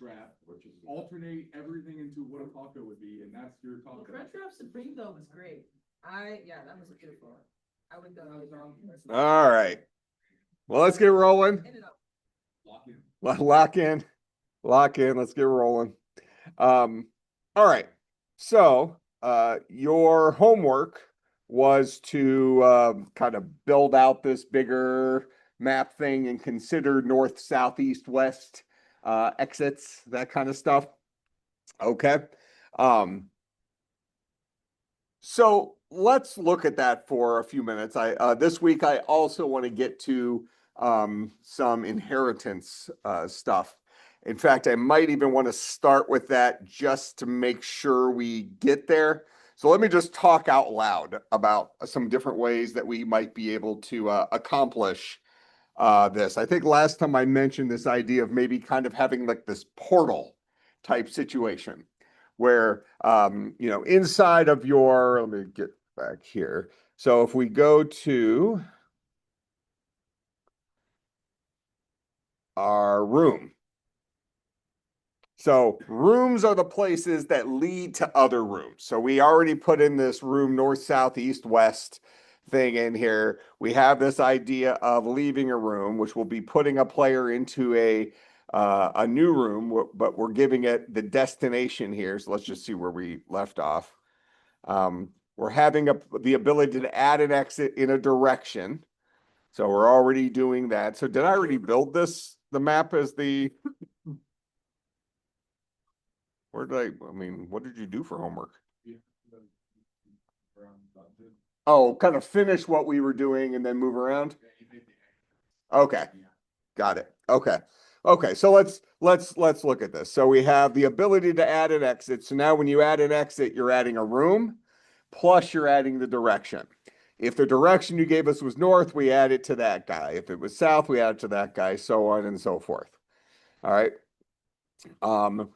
Crunchwrap, alternate everything into what a taco would be, and that's your taco. Well, Crunchwrap Supreme though was great. Yeah, that was beautiful. I would go. All right. Well, let's get rolling. Lock in. Lock in. Lock in. Let's get rolling. All right. So your homework was to kind of build out this bigger map thing and consider north, south, east, west exits, that kind of stuff. Okay. So let's look at that for a few minutes. This week I also want to get to some inheritance stuff. In fact, I might even want to start with that just to make sure we get there. So let me just talk out loud about some different ways that we might be able to accomplish this. I think last time I mentioned this idea of maybe kind of having like this portal type situation where, inside of your, let me get back here. So if we go to our room. So rooms are the places that lead to other rooms. So we already put in this room north, south, east, west thing in here. We have this idea of leaving a room, which will be putting a player into a new room, but we're giving it the destination here. So let's just see where we left off. We're having the ability to add an exit in a direction. So we're already doing that. So did I already build the map as the... what did you do for homework? Oh, kind of finish what we were doing and then move around? Okay. Got it. Okay. Okay, so let's look at this. So we have the ability to add an exit. So now when you add an exit, you're adding a room, plus you're adding the direction. If the direction you gave us was north, we add it to that guy. If it was south, we add it to that guy, so on and so forth. All right.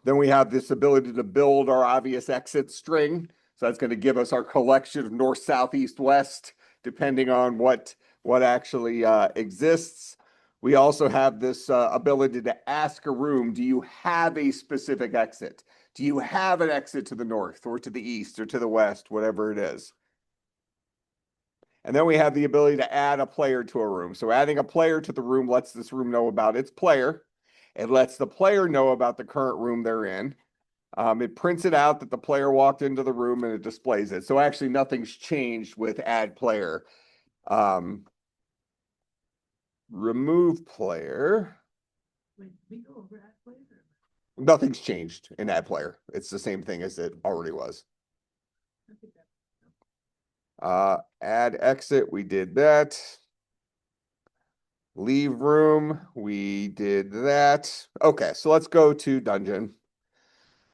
Then we have this ability to build our obvious exit string. So that's going to give us our collection of north, south, east, west, depending on what actually exists. We also have this ability to ask a room, do you have a specific exit? Do you have an exit to the north or to the east or to the west, whatever it is? And then we have the ability to add a player to a room. So adding a player to the room lets this room know about its player. It lets the player know about the current room they're in. It prints it out that the player walked into the room and it displays it. So actually nothing's changed with add player. Remove player. Wait, we go over add player? Nothing's changed in add player. It's the same thing as it already was. Add exit, we did that. Leave room, we did that. Okay, so let's go to dungeon.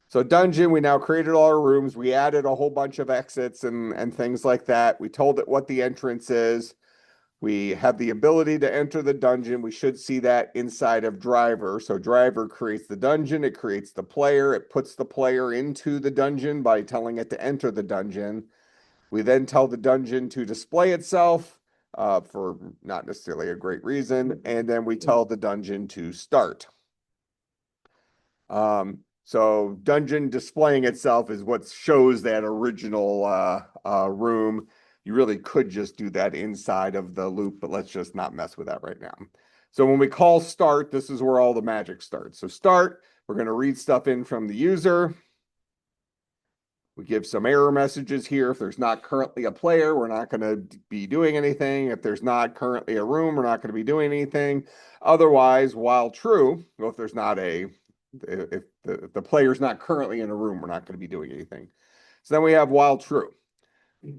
So dungeon, we now created all our rooms. We added a whole bunch of exits and things like that. We told it what the entrance is. We have the ability to enter the dungeon. We should see that inside of driver. So driver creates the dungeon. It creates the player. It puts the player into the dungeon by telling it to enter the dungeon. We then tell the dungeon to display itself for not necessarily a great reason. And then we tell the dungeon to start. So dungeon displaying itself is what shows that original room. You really could just do that inside of the loop, but let's just not mess with that right now. So when we call start, this is where all the magic starts. So start, we're going to read stuff in from the user. We give some error messages here. If there's not currently a player, we're not going to be doing anything. If there's not currently a room, we're not going to be doing anything. Otherwise, while true, well, if there's not if the player's not currently in a room, we're not going to be doing anything. So then we have while true.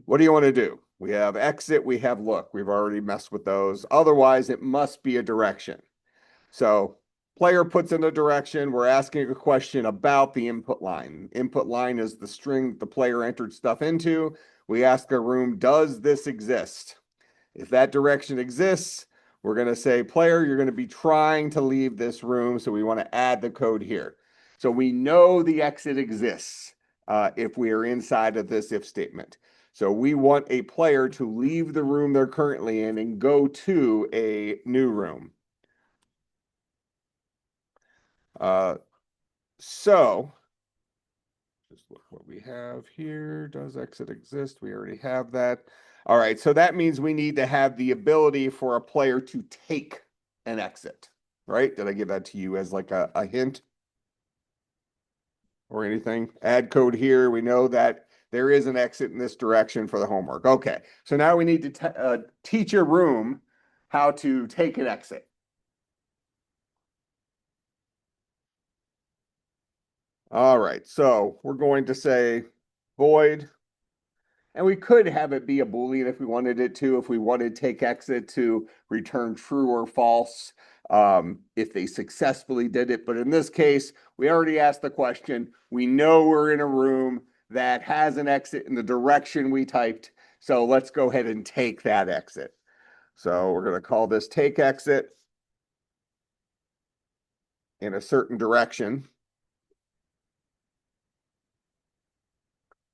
What do you want to do? We have exit, we have look. We've already messed with those. Otherwise, it must be a direction. So player puts in a direction. We're asking a question about the input line. Input line is the string the player entered stuff into. We ask a room, does this exist? If that direction exists, we're going to say, player, you're going to be trying to leave this room. So we want to add the code here. So we know the exit exists if we are inside of this if statement. So we want a player to leave the room they're currently in and go to a new room. So just look what we have here. Does exit exist? We already have that. All right, so that means we need to have the ability for a player to take an exit, right? Did I give that to you as like a hint or anything? Add code here. We know that there is an exit in this direction for the homework. Okay, so now we need to teach a room how to take an exit. All right, so we're going to say void. And we could have it be a Boolean if we wanted it to, if we wanted take exit to return true or false, if they successfully did it. But in this case, we already asked the question. We know we're in a room that has an exit in the direction we typed. So let's go ahead and take that exit. So we're going to call this take exit in a certain direction.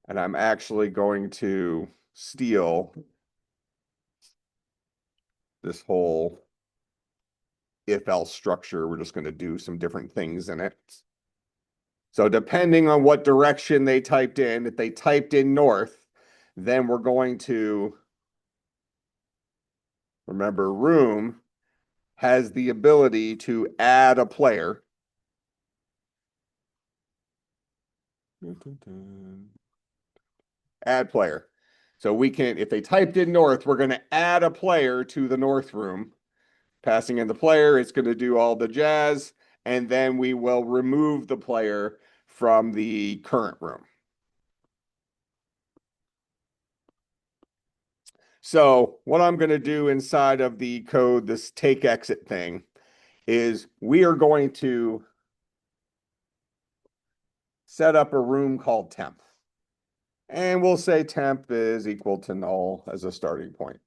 And I'm actually going to steal this whole if-else structure. We're just going to do some different things in it. So depending on what direction they typed in, if they typed in north, then we're going to remember room has the ability to add a player. Add player. So we can, if they typed in north, we're going to add a player to the north room. Passing in the player, it's going to do all the jazz, and then we will remove the player from the current room. So what I'm going to do inside of the code, this take exit thing, is we are going to set up a room called temp. And we'll say temp is equal to null as a starting point.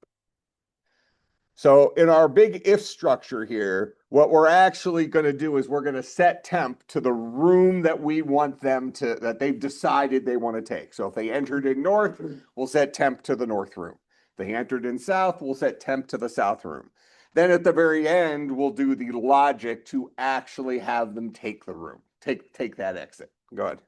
So in our big if structure here, what we're actually going to do is we're going to set temp to the room that we want them to, that they've decided they want to take. So if they entered in north, we'll set temp to the north room. If they entered in south, we'll set temp to the south room. Then at the very end, we'll do the logic to actually have them take the room, take that exit. Go ahead.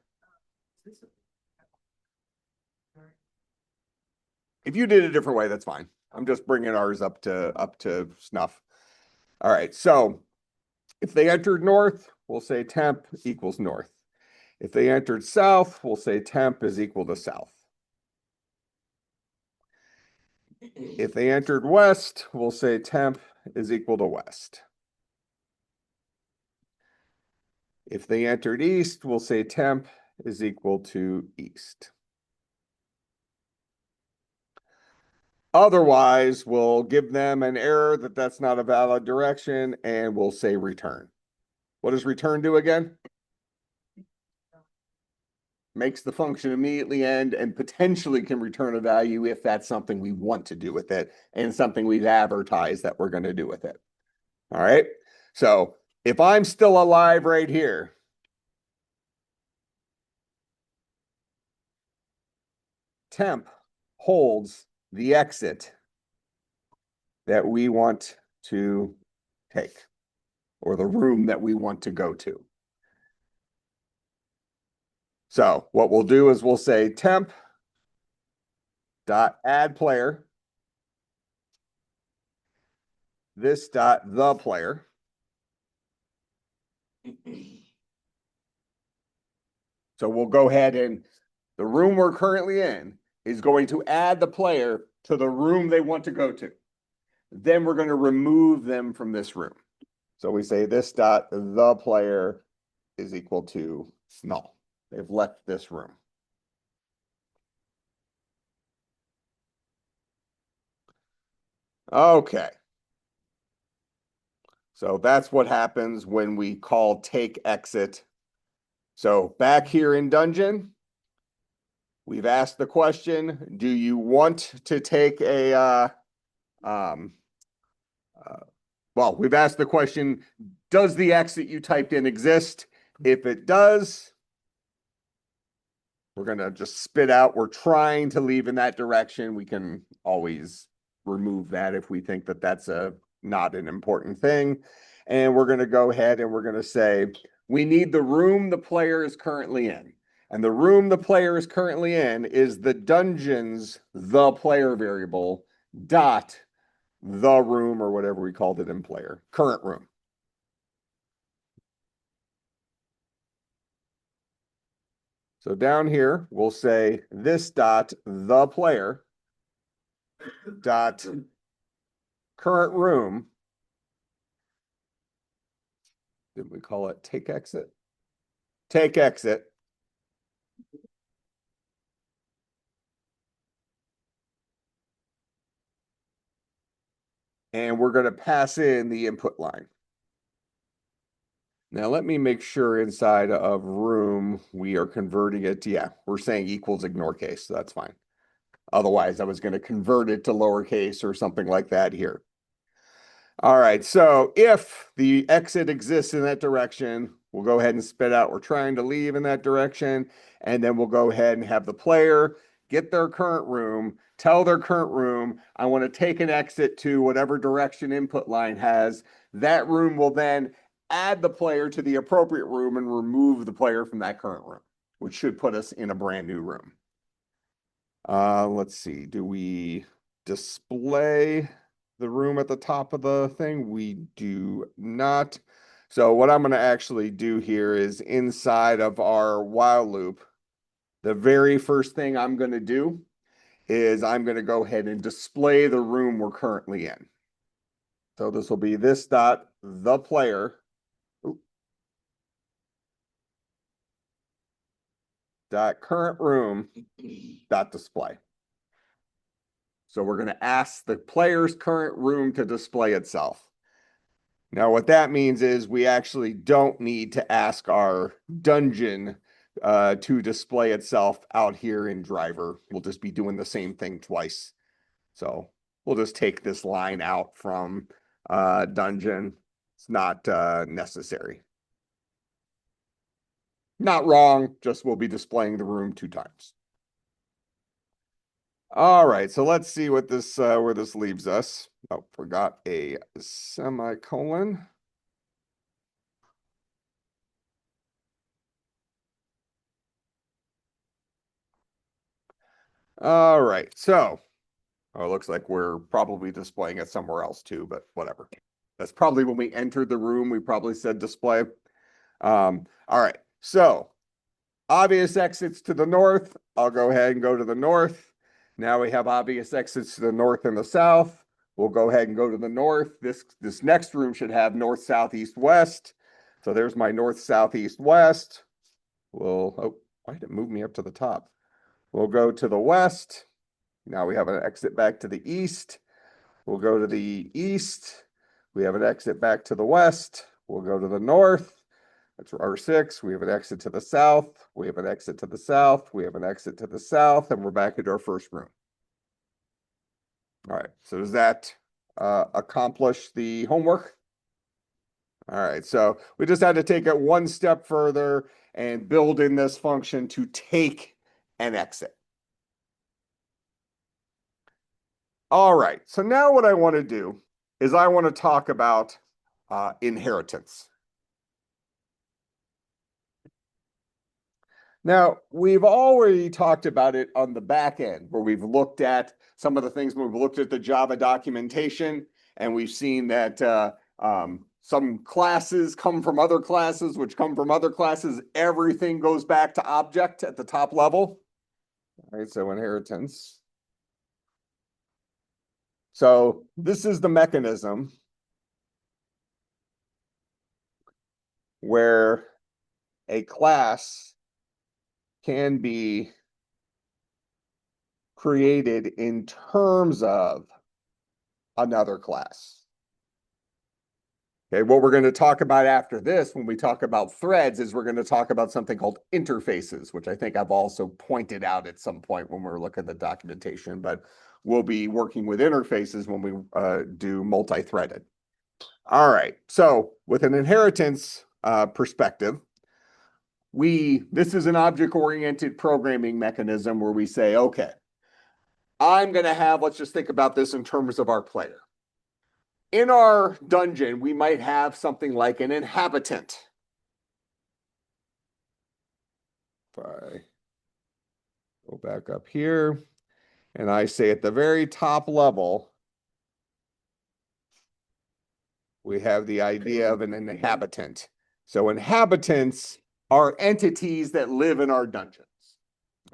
If you did it a different way, that's fine. I'm just bringing ours up to snuff. All right, so if they entered north, we'll say temp equals north. If they entered south, we'll say temp is equal to south. If they entered west, we'll say temp is equal to west. If they entered east, we'll say temp is equal to east. Otherwise, we'll give them an error that that's not a valid direction, and we'll say return. What does return do again? Makes the function immediately end and potentially can return a value if that's something we want to do with it and something we've advertised that we're going to do with it. All right. So if I'm still alive right here, temp holds the exit that we want to take, or the room that we want to go to. So what we'll do is we'll say temp dot add player, this dot the player. So we'll go ahead and the room we're currently in is going to add the player to the room they want to go to. Then we're going to remove them from this room. So we say this dot the player is equal to null. They've left this room. Okay. So that's what happens when we call take exit. So back here in Dungeon, we've asked the question, do you want to take a, well, we've asked the question, does the exit you typed in exist? If it does, we're going to just spit out, we're trying to leave in that direction. We can always remove that if we think that that's not an important thing. And we're going to go ahead and we're going to say, We need the room the player is currently in. And the room the player is currently in is the dungeon's the player variable dot the room, or whatever we called it in player, current room. So down here, we'll say this dot the player dot current room. Did we call it take exit? Take exit. And we're going to pass in the input line. Now let me make sure inside of room we are converting it to, yeah, we're saying equals ignore case, so that's fine. Otherwise, I was going to convert it to lowercase or something like that here. All right, so if the exit exists in that direction, we'll go ahead and spit out we're trying to leave in that direction, and then we'll go ahead and have the player get their current room, tell their current room, I want to take an exit to whatever direction input line has. That room will then add the player to the appropriate room and remove the player from that current room, which should put us in a brand new room. Let's see, do we display the room at the top of the thing? We do not. So what I'm going to actually do here is inside of our while loop, the very first thing I'm going to do is I'm going to go ahead and display the room we're currently in. So this will be this dot the player dot current room dot display. So we're going to ask the player's current room to display itself. Now, what that means is we actually don't need to ask our dungeon to display itself out here in driver. We'll just be doing the same thing twice. So we'll just take this line out from dungeon. It's not necessary. Not wrong, just we'll be displaying the room 2 times. All right, so let's see what this where this leaves us. Oh, forgot a semicolon. All right, so it looks like we're probably displaying it somewhere else too, but whatever. That's probably when we entered the room, we probably said display. All right, so obvious exits to the north. I'll go ahead and go to the north. Now we have obvious exits to the north and the south. We'll go ahead and go to the north. This next room should have north, south, east, west. So there's my north, south, east, west. Oh, why did it move me up to the top? We'll go to the west. Now we have an exit back to the east. We'll go to the east. We have an exit back to the west. We'll go to the north. That's R6. We have an exit to the south. We have an exit to the south. We have an exit to the south, and we're back into our first room. All right, so does that accomplish the homework? All right, so we just had to take it one step further and build in this function to take an exit. All right, so now what I want to do is I want to talk about inheritance. Now, we've already talked about it on the back end, where we've looked at some of the things, we've looked at the Java documentation, and we've seen that some classes come from other classes, which come from other classes. Everything goes back to object at the top level. All right, so inheritance. So this is the mechanism where a class can be created in terms of another class. Okay, what we're going to talk about after this, when we talk about threads, is we're going to talk about something called interfaces, which I think I've also pointed out at some point when we're looking at the documentation, but we'll be working with interfaces when we do multi-threaded. All right, so with an inheritance perspective, this is an object-oriented programming mechanism where we say, okay, I'm going to have, let's just think about this in terms of our player. In our dungeon, we might have something like an inhabitant. if I go back up here and I say at the very top level, we have the idea of an inhabitant. So inhabitants are entities that live in our dungeons.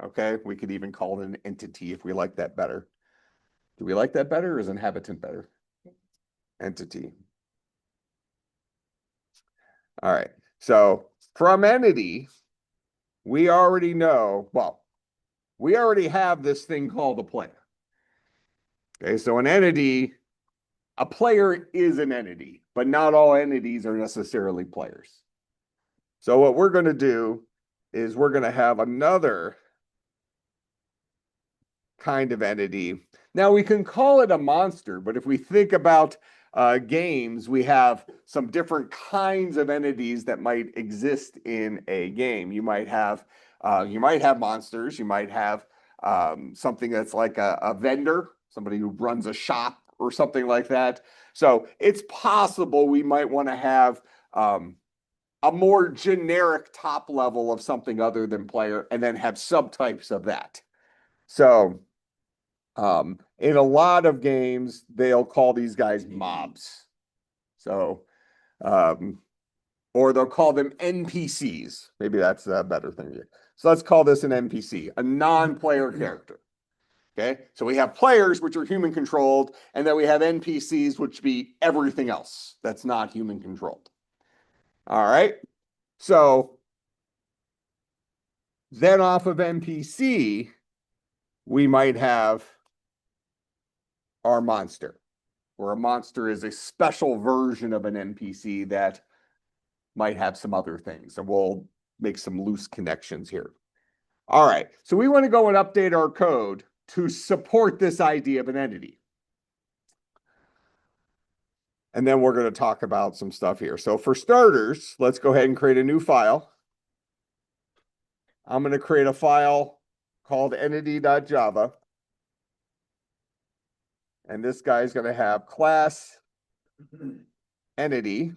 Okay, we could even call it an entity if we like that better. Do we like that better or is inhabitant better? Entity. All right, so from entity, we already know, well, we already have this thing called a player. Okay, so an entity, a player is an entity, but not all entities are necessarily players. So what we're going to do is we're going to have another kind of entity. Now we can call it a monster, but if we think about games, we have some different kinds of entities that might exist in a game. You might have monsters. You might have something that's like a vendor, somebody who runs a shop or something like that. So it's possible we might want to have a more generic top level of something other than player, and then have subtypes of that. So in a lot of games, they'll call these guys mobs. So, or they'll call them NPCs. Maybe that's a better thing. So let's call this an NPC, a non-player character. Okay, so we have players, which are human controlled, and then we have NPCs, which be everything else that's not human controlled. All right, so then off of NPC, we might have our monster, where a monster is a special version of an NPC that might have some other things, and we'll make some loose connections here. All right, so we want to go and update our code to support this idea of an entity. And then we're going to talk about some stuff here. So for starters, let's go ahead and create a new file. I'm going to create a file called entity.java. And this guy's going to have class entity.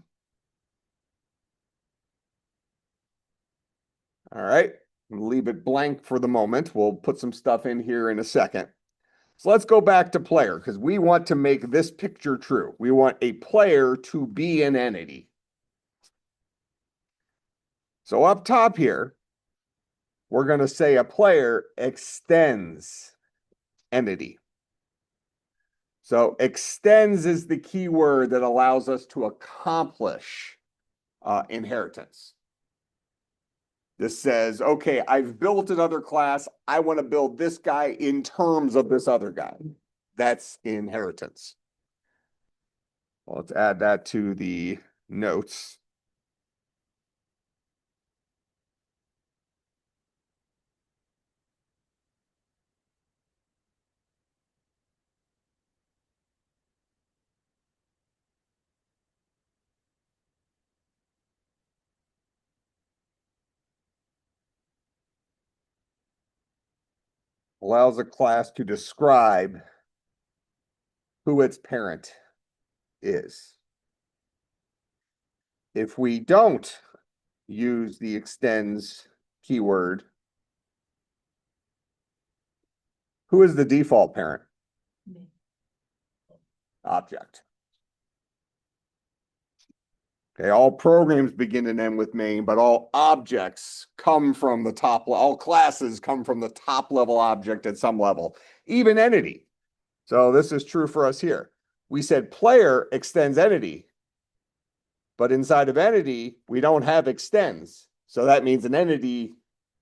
All right, we'll leave it blank for the moment. We'll put some stuff in here in a second. So let's go back to player because we want to make this picture true. We want a player to be an entity. So up top here, we're going to say a player extends entity. So extends is the key word that allows us to accomplish inheritance. This says, okay, I've built another class. I want to build this guy in terms of this other guy. That's inheritance. Well, let's add that to the notes. Allows a class to describe who its parent is. If we don't use the extends keyword, who is the default parent? Object. Okay, all programs begin and end with main, but all objects come from the top, all classes come from the top level object at some level, even entity. So this is true for us here. We said player extends entity, but inside of entity, we don't have extends. So that means an entity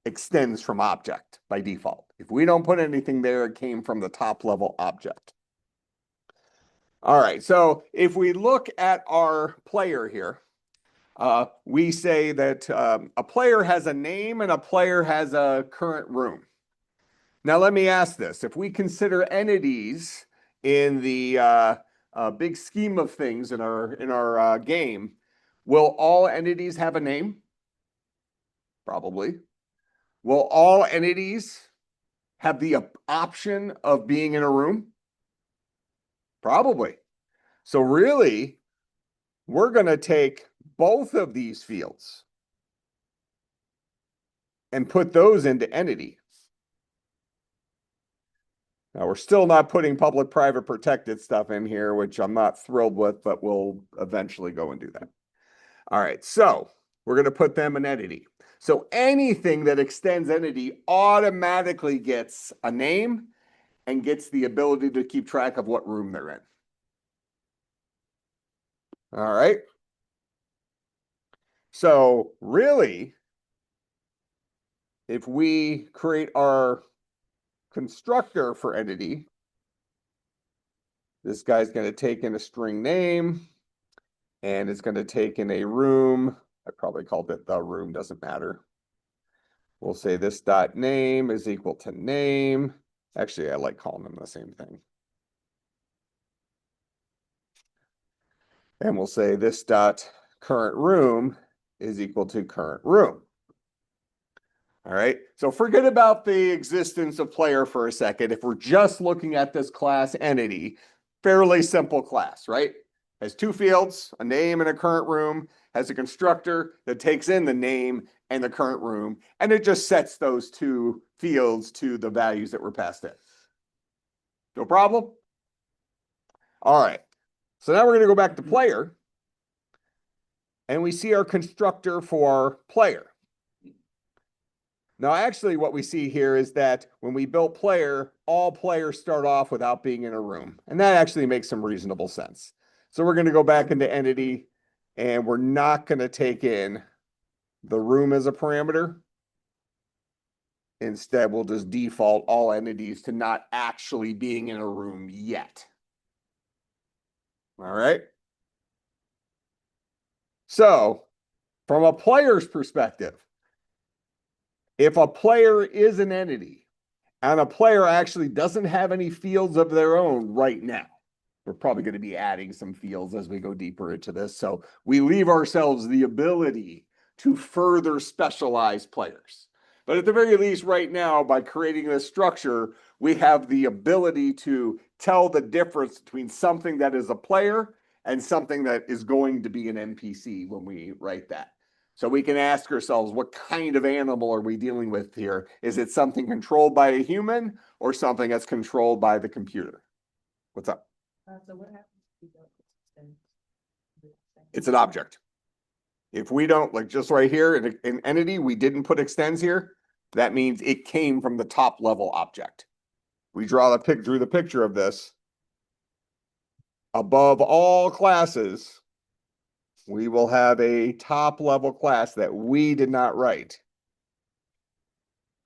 extends from object by default. If we don't put anything there, it came from the top level object. All right, so if we look at our player here, we say that a player has a name and a player has a current room. Now, let me ask this. If we consider entities in the big scheme of things in our game, will all entities have a name? Probably. Will all entities have the option of being in a room? Probably. So really, we're going to take both of these fields and put those into entity. Now, we're still not putting public, private, protected stuff in here, which I'm not thrilled with, but we'll eventually go and do that. All right, so we're going to put them in entity. So anything that extends entity automatically gets a name and gets the ability to keep track of what room they're in. All right. So really, if we create our constructor for entity, this guy's going to take in a string name and it's going to take in a room. I probably called it the room, doesn't matter. We'll say this dot name is equal to name. Actually, I like calling them the same thing. And we'll say this dot current room is equal to current room. All right, so forget about the existence of player for a second. If we're just looking at this class entity, fairly simple class, right? Has two fields, a name and a current room, has a constructor that takes in the name and the current room, and it just sets those two fields to the values that were passed in. No problem? All right, so now we're going to go back to player, and we see our constructor for player. Now, actually, what we see here is that when we built player, all players start off without being in a room. And that actually makes some reasonable sense. So we're going to go back into entity, and we're not going to take in the room as a parameter. Instead, we'll just default all entities to not actually being in a room yet. All right. So from a player's perspective, if a player is an entity and a player actually doesn't have any fields of their own right now, we're probably going to be adding some fields as we go deeper into this. So we leave ourselves the ability to further specialize players. But at the very least right now, by creating this structure, we have the ability to tell the difference between something that is a player and something that is going to be an NPC when we write that. So we can ask ourselves, what kind of animal are we dealing with here? Is it something controlled by a human or something that's controlled by the computer? What's up? So what happens if you don't extend? It's an object. If we don't, like just right here in entity, we didn't put extends here, that means it came from the top level object. We drew the picture of this. Above all classes, we will have a top level class that we did not write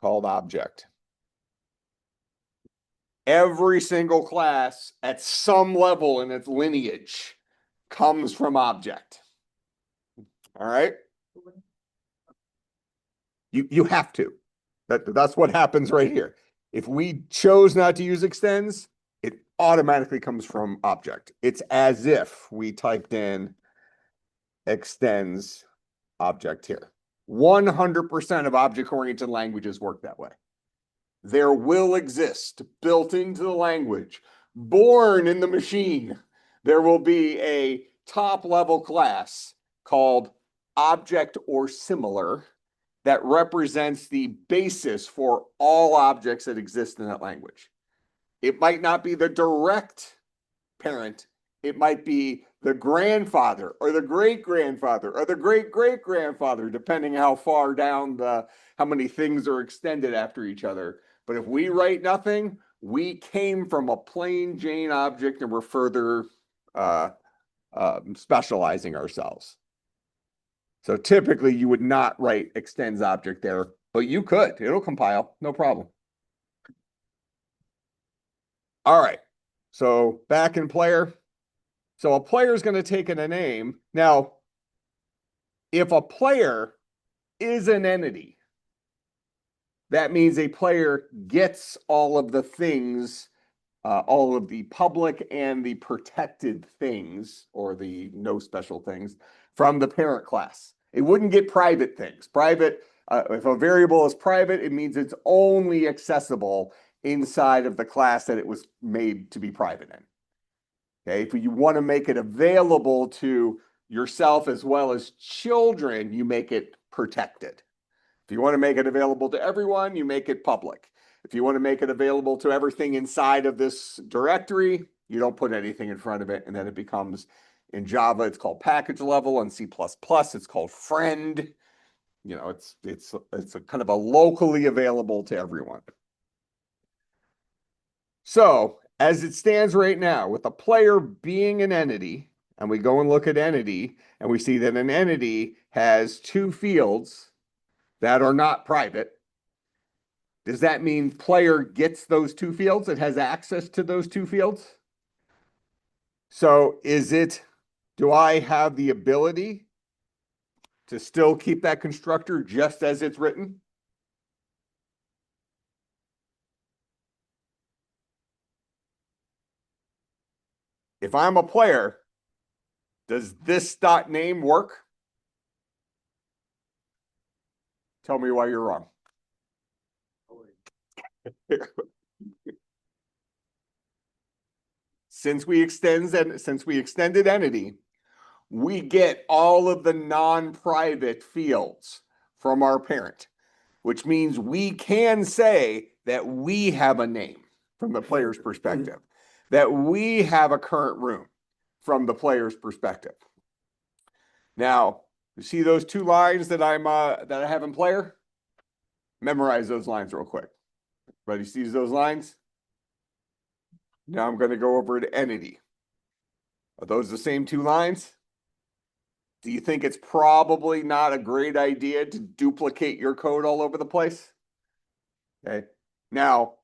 called object. Every single class at some level in its lineage comes from object. All right. You have to. That's what happens right here. If we chose not to use extends, it automatically comes from object. It's as if we typed in extends object here. 100% of object-oriented languages work that way. There will exist, built into the language, born in the machine, there will be a top-level class called object or similar that represents the basis for all objects that exist in that language. It might not be the direct parent. It might be the grandfather or the great-grandfather or the great-great-grandfather, depending how far down how many things are extended after each other. But if we write nothing, we came from a plain Jane object and we're further specializing ourselves. So typically you would not write extends object there, but you could. It'll compile, no problem. All right, so back in player. So a player is going to take in a name. Now, if a player is an entity, that means a player gets all of the things, all of the public and the protected things, or the no special things, from the parent class. It wouldn't get private things. Private, if a variable is private, it means it's only accessible inside of the class that it was made to be private in. Okay, if you want to make it available to yourself as well as children, you make it protected. If you want to make it available to everyone, you make it public. If you want to make it available to everything inside of this directory, you don't put anything in front of it, and then it becomes, in Java, it's called package level, and C++, it's called friend. You know, it's a kind of a locally available to everyone. So as it stands right now, with a player being an entity, and we go and look at entity, and we see that an entity has two fields that are not private. Does that mean player gets those two fields? It has access to those two fields? So do I have the ability to still keep that constructor just as it's written? If I'm a player, does this dot name work? Tell me why you're wrong. Since we extended entity, we get all of the non-private fields from our parent, which means we can say that we have a name from the player's perspective, that we have a current room from the player's perspective. Now, you see those two lines that I have in player? Memorize those lines real quick. Everybody sees those lines? Now I'm going to go over to entity. Are those the same two lines? Do you think it's probably not a great idea to duplicate your code all over the place? Okay. Now,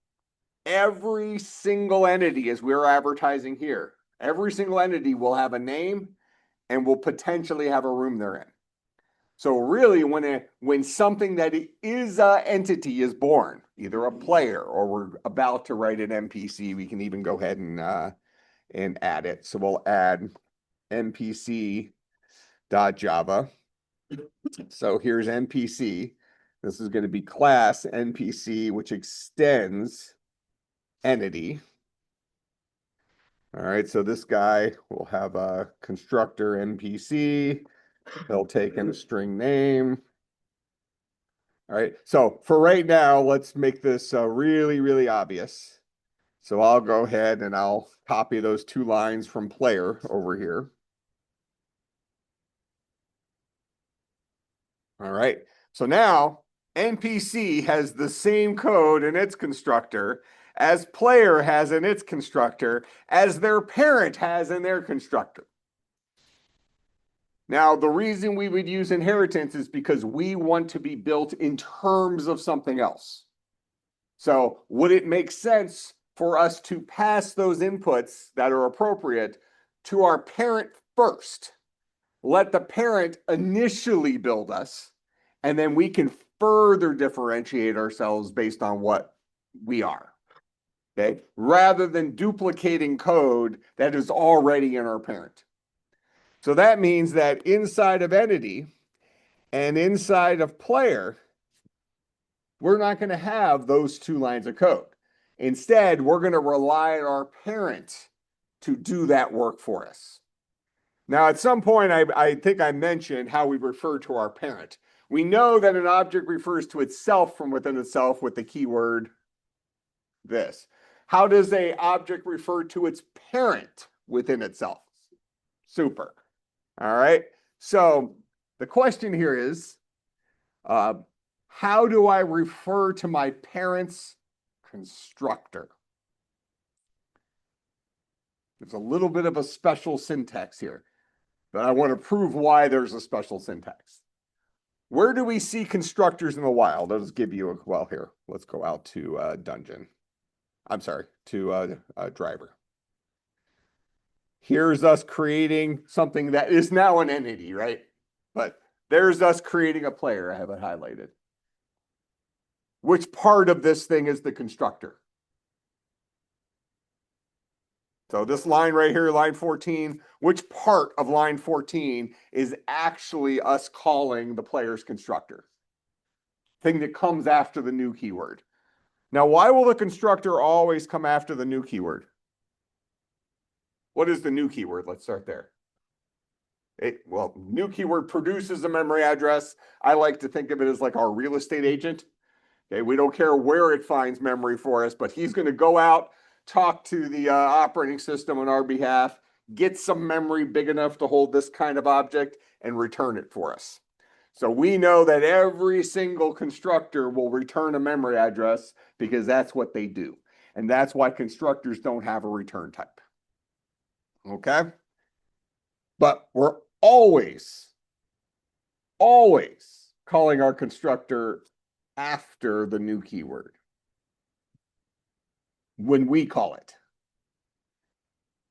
every single entity, as we're advertising here, every single entity will have a name and will potentially have a room they're in. So really, when something that is an entity is born, either a player or we're about to write an NPC, we can even go ahead and add it. So we'll add npc.java. So here's NPC. This is going to be class NPC, which extends entity. All right, so this guy will have a constructor NPC. They'll take in a string name. All right, so for right now, let's make this really, really obvious. So I'll go ahead and I'll copy those two lines from player over here. All right, so now NPC has the same code in its constructor as player has in its constructor as their parent has in their constructor. Now, the reason we would use inheritance is because we want to be built in terms of something else. So would it make sense for us to pass those inputs that are appropriate to our parent first? Let the parent initially build us, and then we can further differentiate ourselves based on what we are. Okay, rather than duplicating code that is already in our parent. So that means that inside of entity and inside of player, we're not going to have those two lines of code. Instead, we're going to rely on our parent to do that work for us. Now, at some point, I think I mentioned how we refer to our parent. We know that an object refers to itself from within itself with the keyword this. How does an object refer to its parent within itself? Super. All right. So the question here is, how do I refer to my parent's constructor? There's a little bit of a special syntax here, but I want to prove why there's a special syntax. Where do we see constructors in the wild? I'll just give you a, well, here, let's go out to dungeon. I'm sorry, to driver. Here's us creating something that is now an entity, right? But there's us creating a player. I have it highlighted. Which part of this thing is the constructor? So this line right here, line 14, which part of line 14 is actually us calling the player's constructor? Thing that comes after the new keyword. Now, why will the constructor always come after the new keyword? What is the new keyword? Let's start there. Well, new keyword produces a memory address. I like to think of it as like our real estate agent. Okay, we don't care where it finds memory for us, but he's going to go out, talk to the operating system on our behalf, get some memory big enough to hold this kind of object, and return it for us. So we know that every single constructor will return a memory address because that's what they do. And that's why constructors don't have a return type. Okay? But we're always calling our constructor after the new keyword when we call it.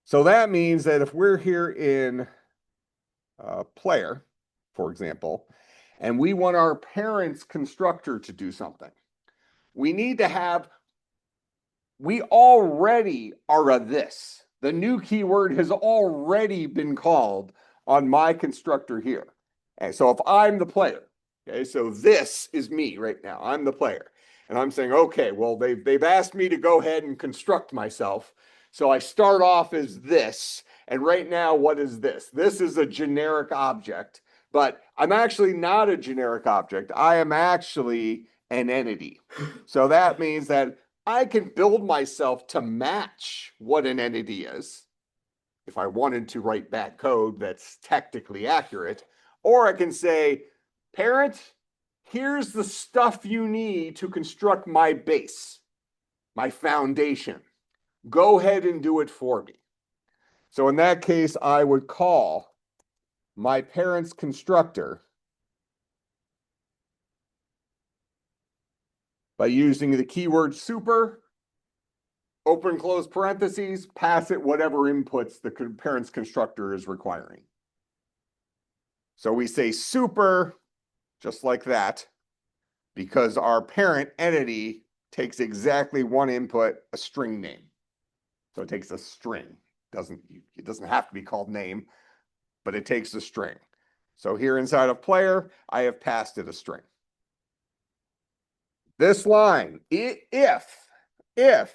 So that means that if we're here in player, for example, and we want our parent's constructor to do something, we need to have, we already are a this. The new keyword has already been called on my constructor here. And so if I'm the player, okay, so this is me right now. I'm the player. And I'm saying, okay, well, they've asked me to go ahead and construct myself. So I start off as this. And right now, what is this? This is a generic object, but I'm actually not a generic object. I am actually an entity. So that means that I can build myself to match what an entity is if I wanted to write bad code that's technically accurate, or I can say, parent, here's the stuff you need to construct my base, my foundation. Go ahead and do it for me. So in that case, I would call my parent's constructor by using the keyword super, open close parentheses, pass it whatever inputs the parent's constructor is requiring. So we say super, just like that, because our parent entity takes exactly one input, a string name. So it takes a string. It doesn't have to be called name, but it takes a string. So here inside of player, I have passed it a string. This line, if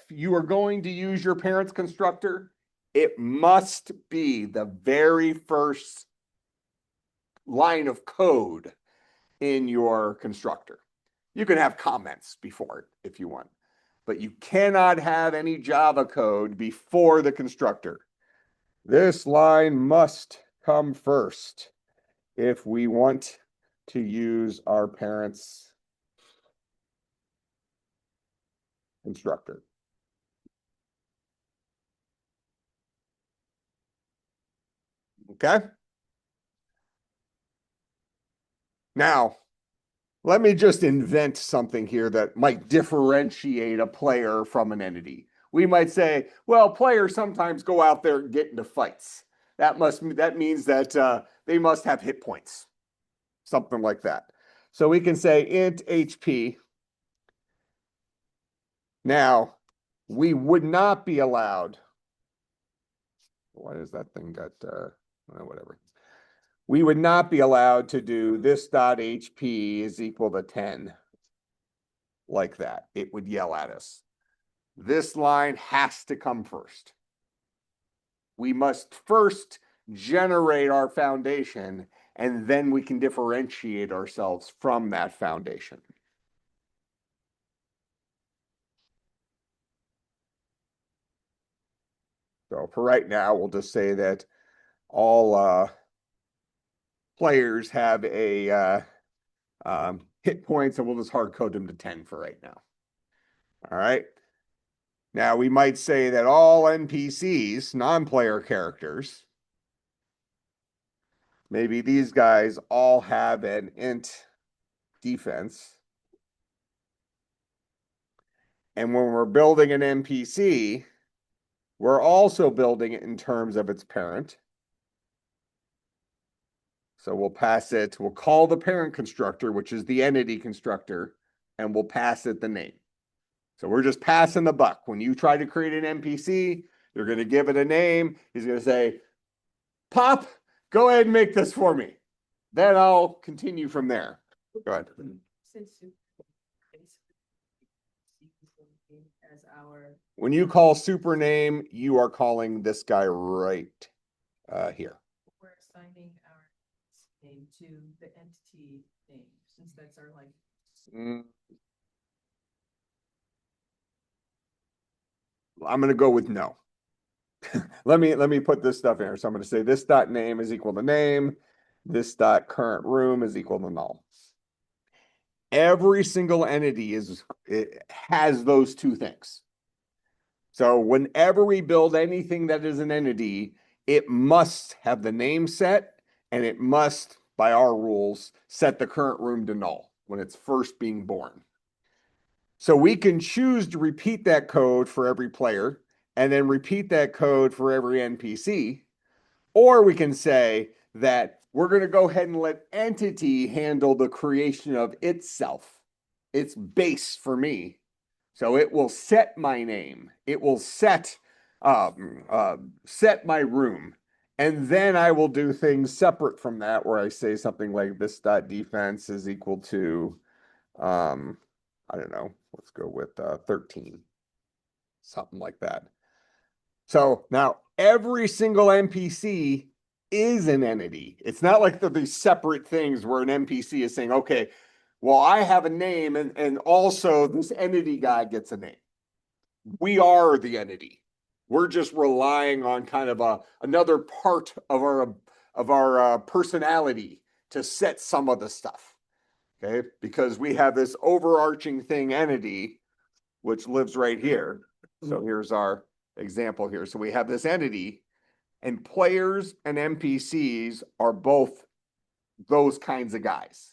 you are going to use your parent's constructor, it must be the very first line of code in your constructor. You can have comments before it if you want, but you cannot have any Java code before the constructor. This line must come first if we want to use our parent's constructor. Okay? Now, let me just invent something here that might differentiate a player from an entity. We might say, well, players sometimes go out there and get into fights. That means that they must have hit points. Something like that. So we can say int HP. Now, we would not be allowed. Why does that thing got whatever? We would not be allowed to do this dot HP is equal to 10 like that. It would yell at us. This line has to come first. We must first generate our foundation, and then we can differentiate ourselves from that foundation. So for right now, we'll just say that all players have a hit points, and we'll just hard code them to 10 for right now. All right. Now we might say that all NPCs, non-player characters, maybe these guys all have an int defense. And when we're building an NPC, we're also building it in terms of its parent. So we'll pass it, we'll call the parent constructor, which is the entity constructor, and we'll pass it the name. So we're just passing the buck. When you try to create an NPC, you're going to give it a name. He's going to say, Pop, go ahead and make this for me. Then I'll continue from there. Go ahead. As our When you call super name, you are calling this guy right here. we're assigning our name to the entity name, since that's our like. Mm. I'm gonna go with no. Let me put this stuff in here. So I'm gonna say this dot name is equal to name. This dot current room is equal to null. Every single entity it has those two things. So whenever we build anything that is an entity, it must have the name set, and it must, by our rules, set the current room to null when it's first being born. So we can choose to repeat that code for every player and then repeat that code for every NPC. Or we can say that we're going to go ahead and let entity handle the creation of itself. It's base for me. So it will set my name. It will set my room. And then I will do things separate from that where I say something like this dot defense is equal to, I don't know, let's go with 13. Something like that. So now every single NPC is an entity. It's not like these separate things where an NPC is saying, okay, well, I have a name and also this entity guy gets a name. We are the entity. We're just relying on kind of another part of our personality to set some of the stuff. Okay, because we have this overarching thing entity, which lives right here. So here's our example here. So we have this entity, and players and NPCs are both those kinds of guys.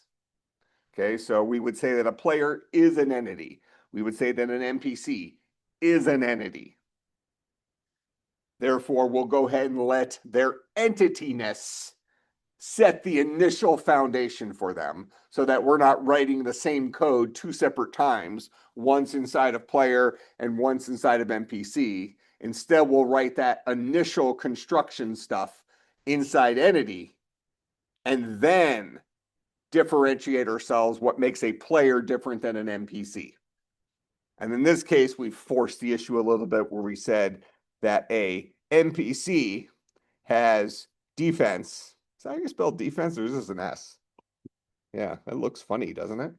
Okay, so we would say that a player is an entity. We would say that an NPC is an entity. Therefore, we'll go ahead and let their entityness set the initial foundation for them so that we're not writing the same code two separate times, once inside of player and once inside of NPC. Instead, we'll write that initial construction stuff inside entity and then differentiate ourselves what makes a player different than an NPC. And in this case, we forced the issue a little bit where we said that a NPC has defense. Is that how you spell defense, or is this an S? Yeah, it looks funny, doesn't it?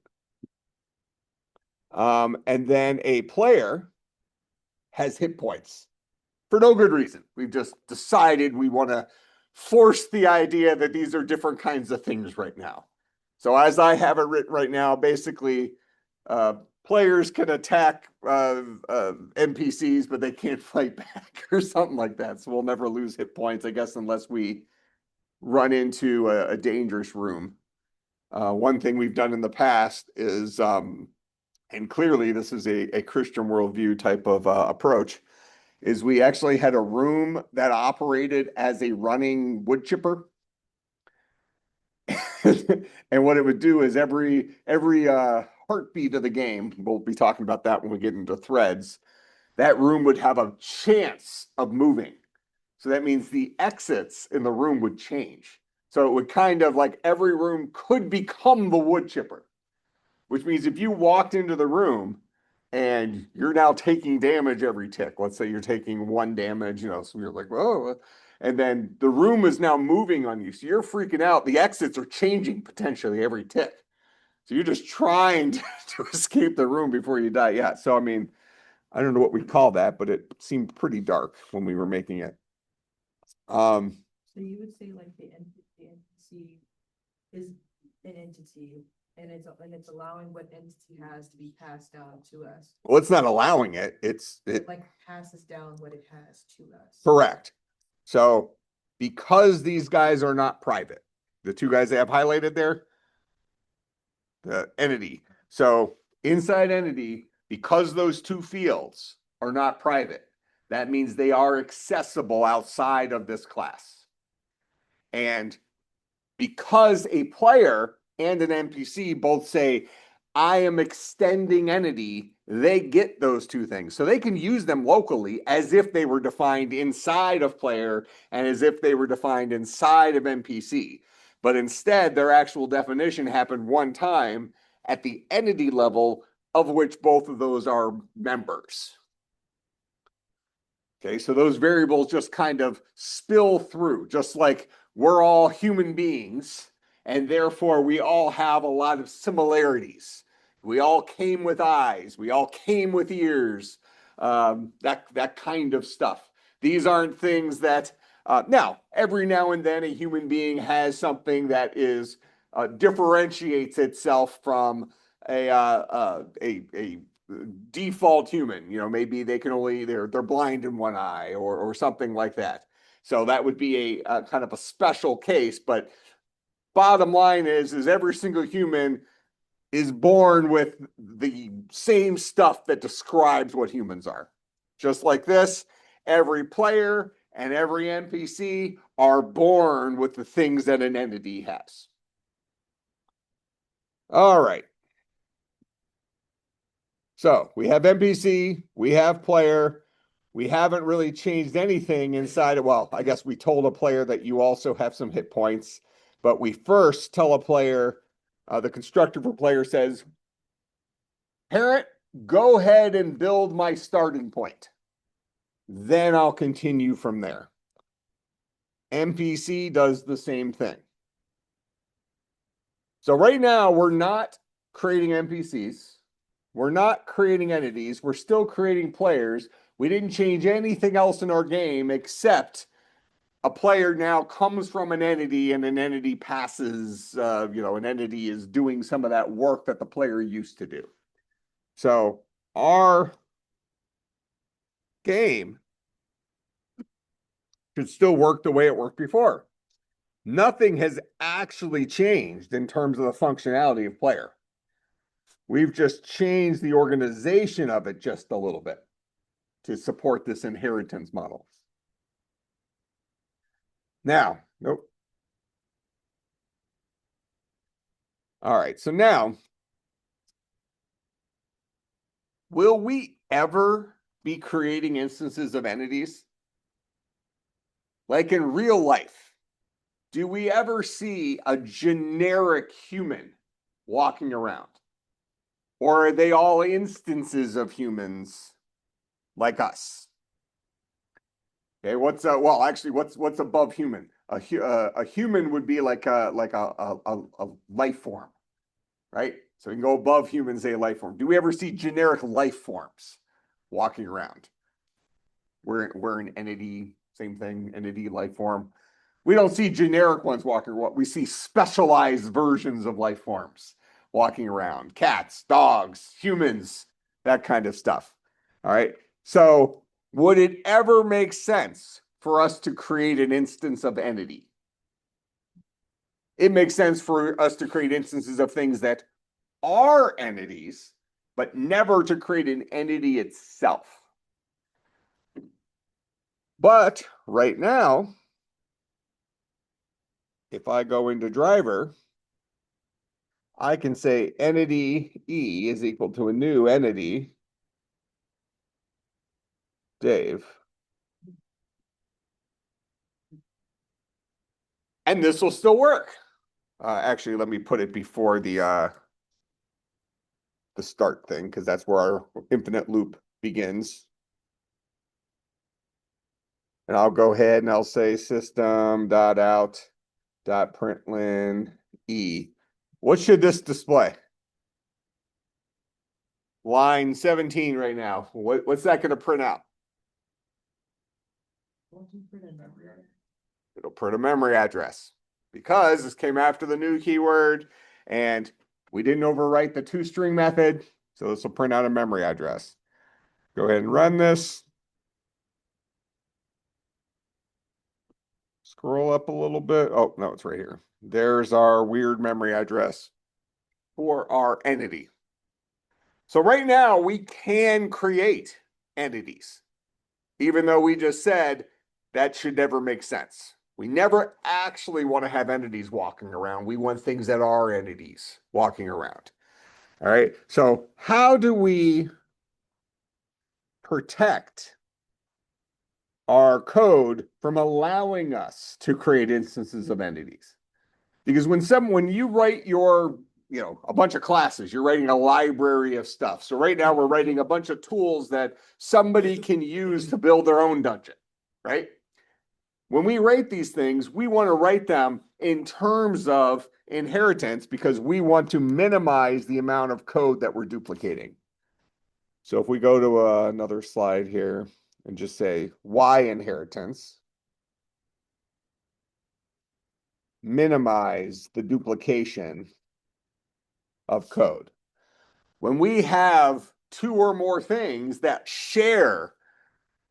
And then a player has hit points for no good reason. We've just decided we want to force the idea that these are different kinds of things right now. So as I have it written right now, basically, players can attack NPCs, but they can't fight back or something like that. So we'll never lose hit points, I guess, unless we run into a dangerous room. One thing we've done in the past is, and clearly this is a Christian worldview type of approach, is we actually had a room that operated as a running wood chipper. And what it would do is every heartbeat of the game, we'll be talking about that when we get into threads, that room would have a chance of moving. So that means the exits in the room would change. So it would kind of like every room could become the wood chipper, which means if you walked into the room and you're now taking damage every tick, let's say you're taking 1 damage, so you're like, whoa, and then the room is now moving on you. So you're freaking out. The exits are changing potentially every tick. So you're just trying to escape the room before you die. Yeah. So, I mean, I don't know what we call that, but it seemed pretty dark when we were making it. So you would say like the NPC is an entity, and it's allowing what entity has to be passed down to us. Well, it's not allowing it. It like passes down what it has to us. Correct. So because these guys are not private, the 2 guys they have highlighted there, the entity. So inside entity, because those 2 fields are not private, that means they are accessible outside of this class. And because a player and an NPC both say, I am extending entity, they get those 2 things. So they can use them locally as if they were defined inside of player and as if they were defined inside of NPC. But instead, their actual definition happened one time at the entity level, of which both of those are members. Okay, so those variables just kind of spill through, just like we're all human beings, and therefore we all have a lot of similarities. We all came with eyes, we all came with ears, that kind of stuff. These aren't things that now every now and then a human being has something that is differentiates itself from a default human. You know, maybe they can only they're blind in one eye or something like that. So that would be a kind of a special case. But bottom line is every single human is born with the same stuff that describes what humans are. Just like this, every player and every NPC are born with the things that an entity has. All right. So we have NPC, we have player. We haven't really changed anything inside of, well, I guess we told a player that you also have some hit points, but we first tell a player, the constructor for player says, parent, go ahead and build my starting point. Then I'll continue from there. NPC does the same thing. So right now, we're not creating NPCs. We're not creating entities. We're still creating players. We didn't change anything else in our game except a player now comes from an entity and an entity passes, an entity is doing some of that work that the player used to do. So our game should still work the way it worked before. Nothing has actually changed in terms of the functionality of player. We've just changed the organization of it just a little bit to support this inheritance model. Now, nope. All right, so now, will we ever be creating instances of entities? Like in real life, do we ever see a generic human walking around? Or are they all instances of humans like us? Okay, what's above human? A human would be like a life form, right? So we can go above human and say life form. Do we ever see generic life forms walking around? We're an entity, same thing, entity, life form. We don't see generic ones walking around. We see specialized versions of life forms walking around. Cats, dogs, humans, that kind of stuff. All right. So would it ever make sense for us to create an instance of entity? It makes sense for us to create instances of things that are entities, but never to create an entity itself. But right now, if I go into driver, I can say entity E is equal to a new entity, Dave. And this will still work. Actually, let me put it before the start thing, because that's where our infinite loop begins. And I'll go ahead and I'll say system.out.println E. What should this display? Line 17 right now. What's that going to print out? It'll print a memory address because this came after the new keyword and we didn't overwrite the toString method. So this will print out a memory address. Go ahead and run this. Scroll up a little bit. Oh, no, it's right here. There's our weird memory address for our entity. So right now we can create entities, even though we just said that should never make sense. We never actually want to have entities walking around. We want things that are entities walking around. All right. So how do we protect our code from allowing us to create instances of entities? Because when you write your, a bunch of classes, you're writing a library of stuff. So right now we're writing a bunch of tools that somebody can use to build their own dungeon, right? when we rate these things, we want to write them in terms of inheritance because we want to minimize the amount of code that we're duplicating. So if we go to another slide here and just say Y inheritance, minimize the duplication of code. When we have two or more things that share,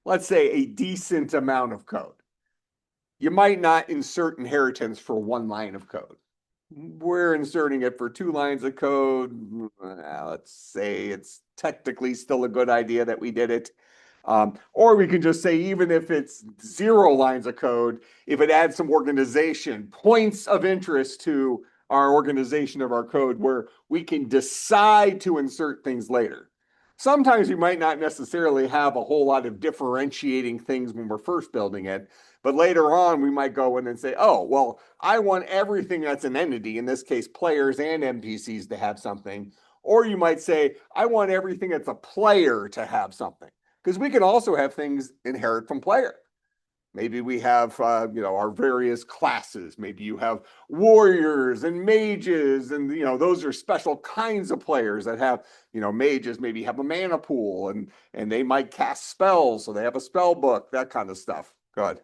let's say, a decent amount of code, you might not insert inheritance for one line of code. We're inserting it for 2 lines of code. Let's say it's technically still a good idea that we did it. Or we can just say, even if it's 0 lines of code, if it adds some organization, points of interest to our organization of our code, where we can decide to insert things later. Sometimes we might not necessarily have a whole lot of differentiating things when we're first building it, but later on we might go in and say, oh, well, I want everything that's an entity, in this case, players and NPCs, to have something. Or you might say, I want everything that's a player to have something. Because we can also have things inherit from player. Maybe we have, our various classes. Maybe you have warriors and mages, and those are special kinds of players that have, mages maybe have a mana pool, and they might cast spells, so they have a spell book, that kind of stuff. Go ahead.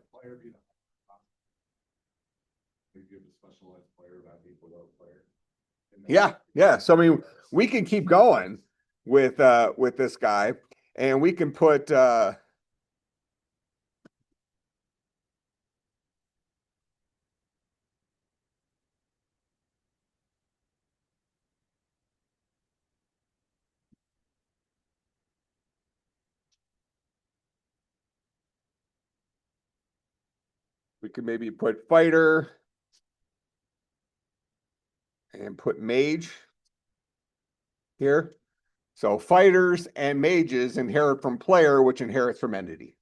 Yeah. So I mean, we can keep going with this guy, and we can put we could maybe put fighter and put mage here. So fighters and mages inherit from player, which inherits from entity.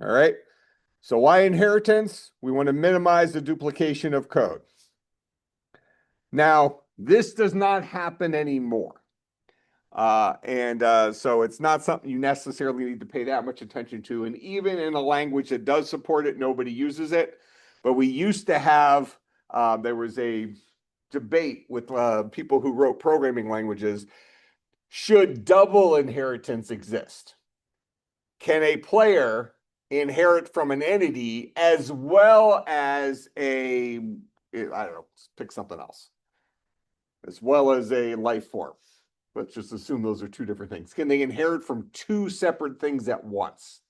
All right. So why inheritance? We want to minimize the duplication of code. Now, this does not happen anymore. So it's not something you necessarily need to pay that much attention to. And even in a language that does support it, nobody uses it. But we used to have, there was a debate with people who wrote programming languages. Should double inheritance exist? Can a player inherit from an entity as well as I don't know, pick something else, as well as a life form? Let's just assume those are 2 different things. Can they inherit from 2 separate things at once?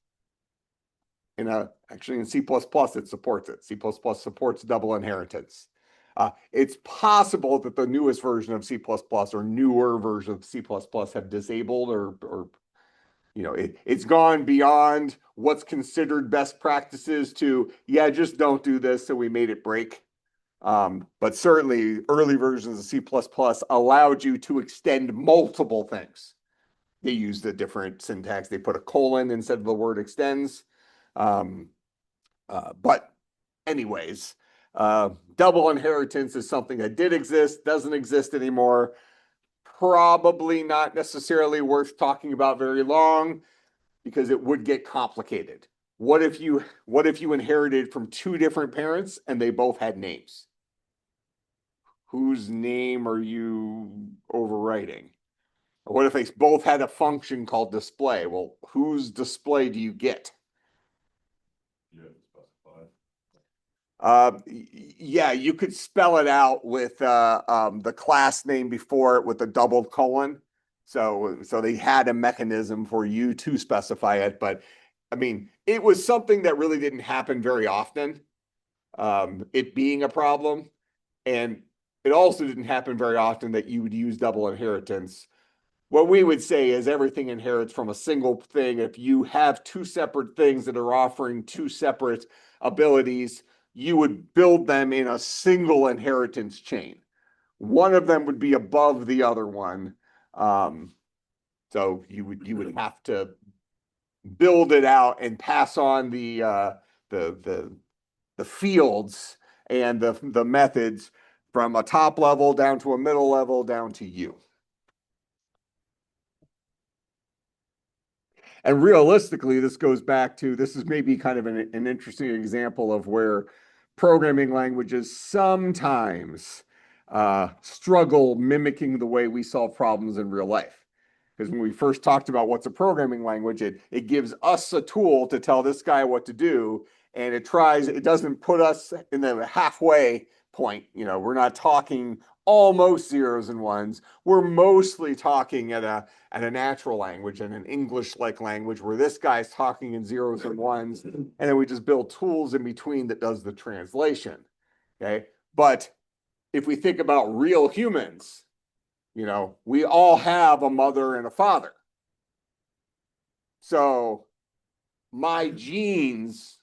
Actually in C++, it supports it. C++ supports double inheritance. It's possible that the newest version of C++ or newer version of C++ have disabled or it's gone beyond what's considered best practices to, yeah, just don't do this, so we made it break. But certainly early versions of C++ allowed you to extend multiple things. They used a different syntax. They put a colon instead of the word extends. But anyways, double inheritance is something that did exist, doesn't exist anymore. Probably not necessarily worth talking about very long because it would get complicated. What if you inherited from 2 different parents and they both had names? Whose name are you overwriting? Or what if they both had a function called display? Well, whose display do you get? Yeah, you could spell it out with the class name before it with a double colon. So they had a mechanism for you to specify it, but I mean, it was something that really didn't happen very often, it being a problem. And it also didn't happen very often that you would use double inheritance. What we would say is everything inherits from a single thing. If you have 2 separate things that are offering 2 separate abilities, you would build them in a single inheritance chain. One of them would be above the other one. So you would have to build it out and pass on the fields and the methods from a top level down to a middle level down to you. And realistically, this goes back to, this is maybe kind of an interesting example of where programming languages sometimes struggle mimicking the way we solve problems in real life. Because when we first talked about what's a programming language, it gives us a tool to tell this guy what to do. And it doesn't put us in the halfway point. You know, we're not talking almost zeros and ones. We're mostly talking at a natural language and an English-like language where this guy's talking in zeros and ones. And then we just build tools in between that does the translation. Okay. But if we think about real humans, you know, we all have a mother and a father. So my genes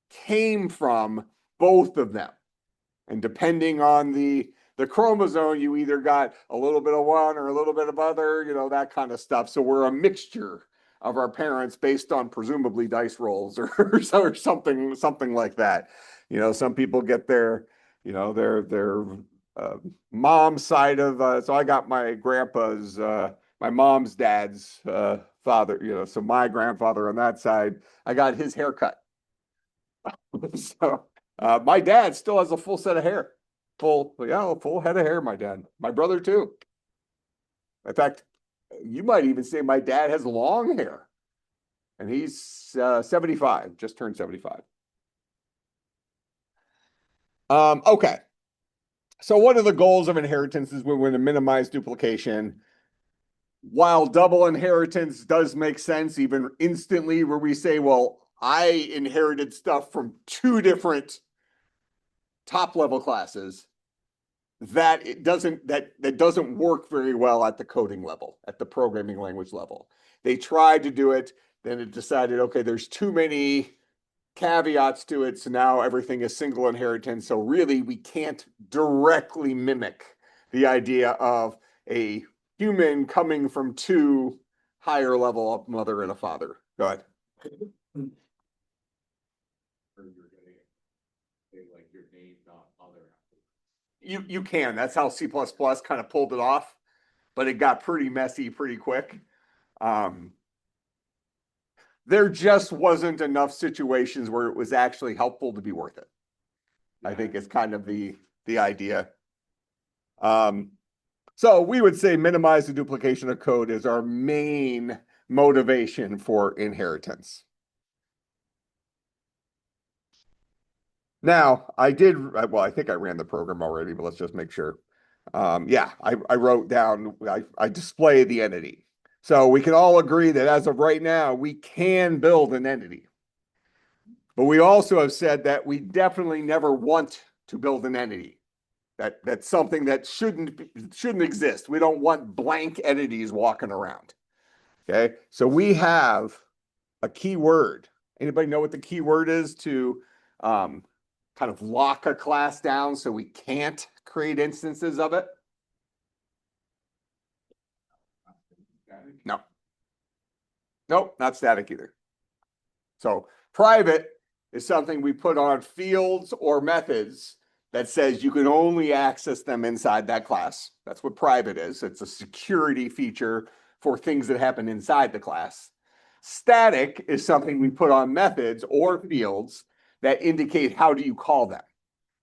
came from both of them. And depending on the chromosome, you either got a little bit of one or a little bit of other, you know, that kind of stuff. So we're a mixture of our parents based on presumably dice rolls or something like that. You know, some people get their, you know, their mom's side of, so I got my grandpa's, my mom's dad's father, you know, so my grandfather on that side, I got his haircut. So my dad still has a full set of hair. Full head of hair, my dad. My brother too. In fact, you might even say my dad has long hair. And he's 75, just turned 75. Okay. So one of the goals of inheritance is we want to minimize duplication. While double inheritance does make sense, even instantly, where we say, well, I inherited stuff from two different top level classes, that doesn't work very well at the coding level, at the programming language level. They tried to do it, then it decided, okay, there's too many caveats to it, so now everything is single inheritance. So really, we can't directly mimic the idea of a human coming from two higher level of mother and a father. Go ahead. Like your name, not other. You can. That's how C++ kind of pulled it off, but it got pretty messy pretty quick. There just wasn't enough situations where it was actually helpful to be worth it. I think is kind of the idea. So we would say minimize the duplication of code is our main motivation for inheritance. Now, I think I ran the program already, but let's just make sure. Yeah, I wrote down, I display the entity. So we can all agree that as of right now, we can build an entity. But we also have said that we definitely never want to build an entity. That's something that shouldn't exist. We don't want blank entities walking around. Okay, so we have a keyword. Anybody know what the keyword is to kind of lock a class down so we can't create instances of it? No. Nope, not static either. So private is something we put on fields or methods that says you can only access them inside that class. That's what private is. It's a security feature for things that happen inside the class. Static is something we put on methods or fields that indicate how do you call them.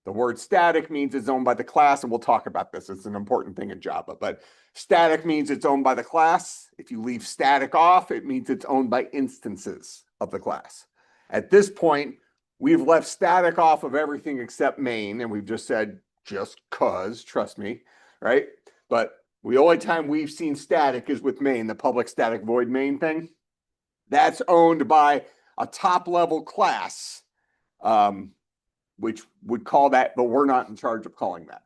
The word static means it's owned by the class, and we'll talk about this. It's an important thing in Java, but static means it's owned by the class. If you leave static off, it means it's owned by instances of the class. At this point, we've left static off of everything except main, and we've just said, just cause, trust me, right? But the only time we've seen static is with main, the public static void main thing. That's owned by a top level class, which would call that, but we're not in charge of calling that.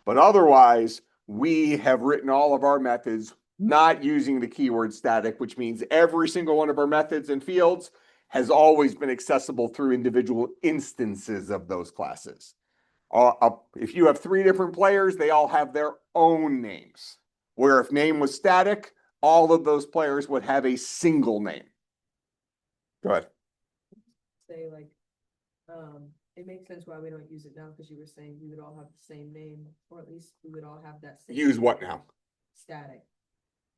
But otherwise, we have written all of our methods not using the keyword static, which means every single one of our methods and fields has always been accessible through individual instances of those classes. If you have 3 different players, they all have their own names. Where if name was static, all of those players would have a single name. Go ahead. Say like, it makes sense why we don't use it now, because you were saying we would all have the same name, or at least we would all have that same. Use what now? Static.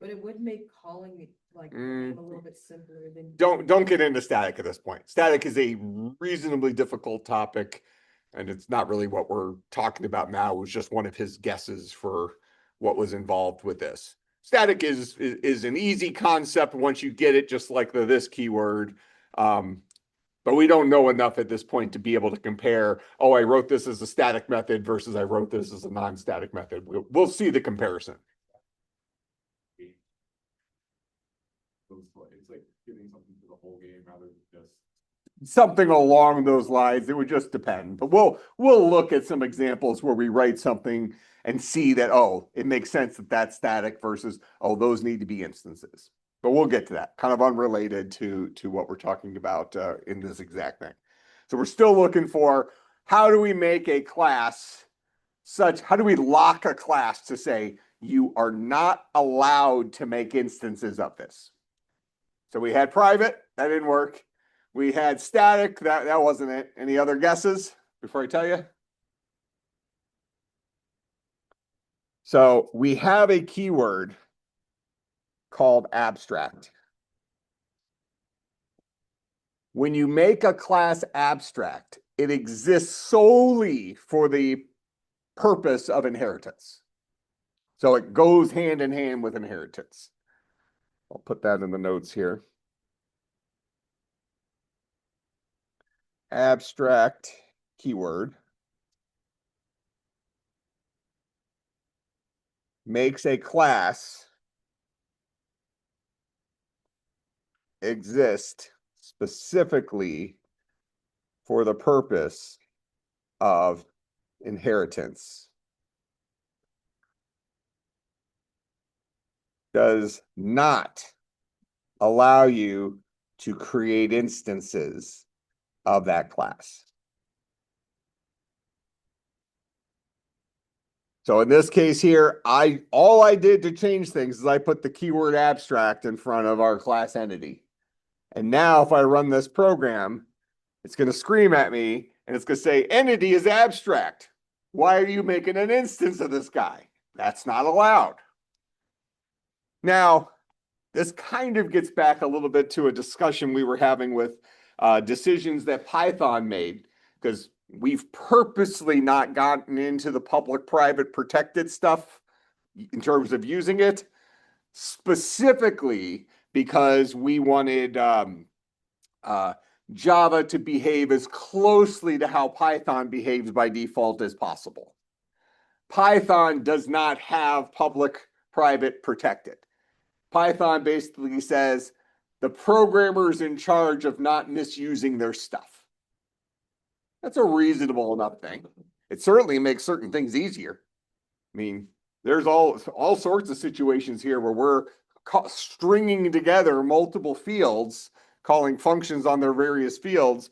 But it would make calling it like the name a little bit simpler than. Don't get into static at this point. Static is a reasonably difficult topic, and it's not really what we're talking about now. It was just one of his guesses for what was involved with this. Static is an easy concept once you get it, just like this keyword. But we don't know enough at this point to be able to compare, oh, I wrote this as a static method versus I wrote this as a non-static method. We'll see the comparison. It's like giving something to the whole game rather than just. Something along those lines. It would just depend. But we'll look at some examples where we write something and see that, oh, it makes sense that that's static versus, oh, those need to be instances. But we'll get to that, kind of unrelated to what we're talking about in this exact thing. So we're still looking for, how do we make a class how do we lock a class to say you are not allowed to make instances of this? So we had private, that didn't work. We had static, that wasn't it. Any other guesses before I tell you? So we have a keyword called abstract. When you make a class abstract, it exists solely for the purpose of inheritance. So it goes hand in hand with inheritance. I'll put that in the notes here. Abstract keyword makes a class exist specifically for the purpose of inheritance. Does not allow you to create instances of that class. So in this case here, all I did to change things is I put the keyword abstract in front of our class entity. And now if I run this program, it's going to scream at me and it's going to say entity is abstract. Why are you making an instance of this guy? That's not allowed. Now, this kind of gets back a little bit to a discussion we were having with decisions that Python made, because we've purposely not gotten into the public-private protected stuff in terms of using it, specifically because we wanted Java to behave as closely to how Python behaves by default as possible. Python does not have public-private protected. Python basically says the programmer's in charge of not misusing their stuff. That's a reasonable enough thing. It certainly makes certain things easier. I mean, there's all sorts of situations here where we're stringing together multiple fields, calling functions on their various fields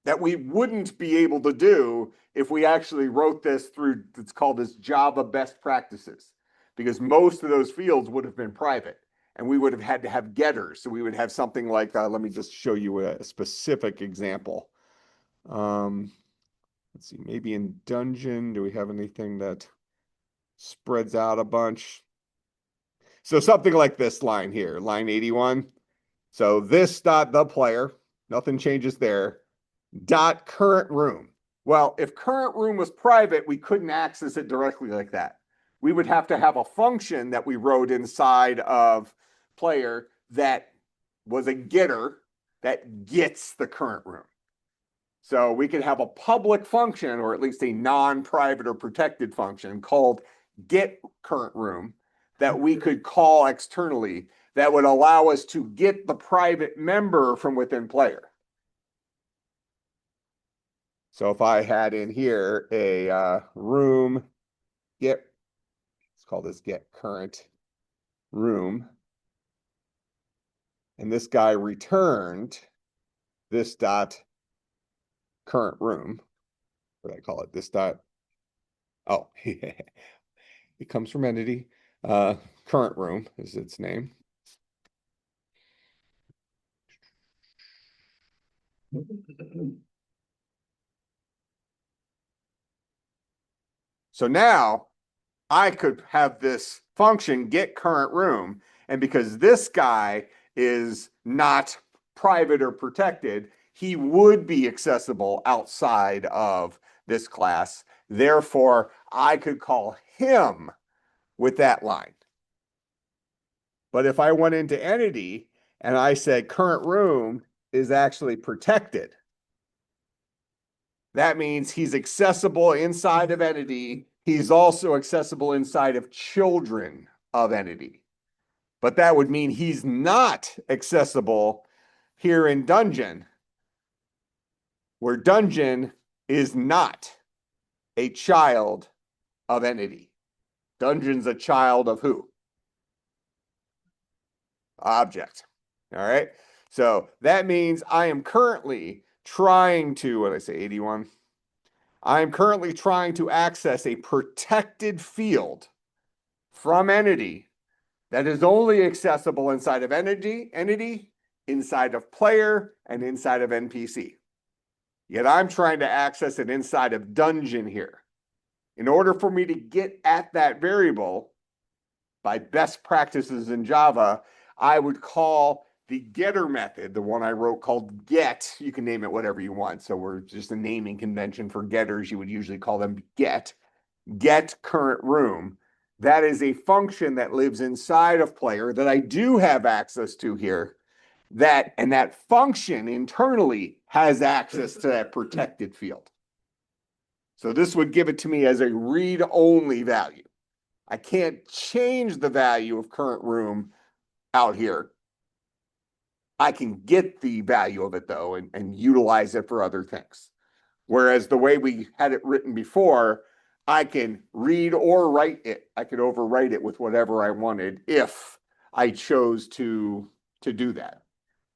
that we wouldn't be able to do if we actually wrote this through, it's called this Java best practices, because most of those fields would have been private and we would have had to have getters. So we would have something like, let me just show you a specific example. Let's see, maybe in Dungeon, do we have anything that spreads out a bunch? So something like this line here, line 81. So this dot the player, nothing changes there, dot current room. Well, if current room was private, we couldn't access it directly like that. We would have to have a function that we wrote inside of player that was a getter that gets the current room. So we could have a public function, or at least a non-private or protected function called get current room that we could call externally that would allow us to get the private member from within player. So if I had in here a room get, let's call this get current room, and this guy returned this dot current room, what do I call it? This dot, oh, it comes from entity. Current room is its name. So now I could have this function, get current room. And because this guy is not private or protected, he would be accessible outside of this class. Therefore, I could call him with that line. But if I went into entity and I said current room is actually protected, that means he's accessible inside of entity. He's also accessible inside of children of entity. But that would mean he's not accessible here in dungeon, where dungeon is not a child of entity. Dungeon's a child of who? Object. All right. So that means I am currently trying to, what did I say, 81? I am currently trying to access a protected field from entity that is only accessible inside of entity, inside of player, and inside of NPC. Yet I'm trying to access it inside of dungeon here. In order for me to get at that variable, by best practices in Java, I would call the getter method, the one I wrote called get. You can name it whatever you want. So we're just a naming convention for getters. You would usually call them get current room. That is a function that lives inside of player that I do have access to here. And that function internally has access to that protected field. So this would give it to me as a read-only value. I can't change the value of current room out here. I can get the value of it though and utilize it for other things. Whereas the way we had it written before, I can read or write it. I could overwrite it with whatever I wanted if I chose to do that.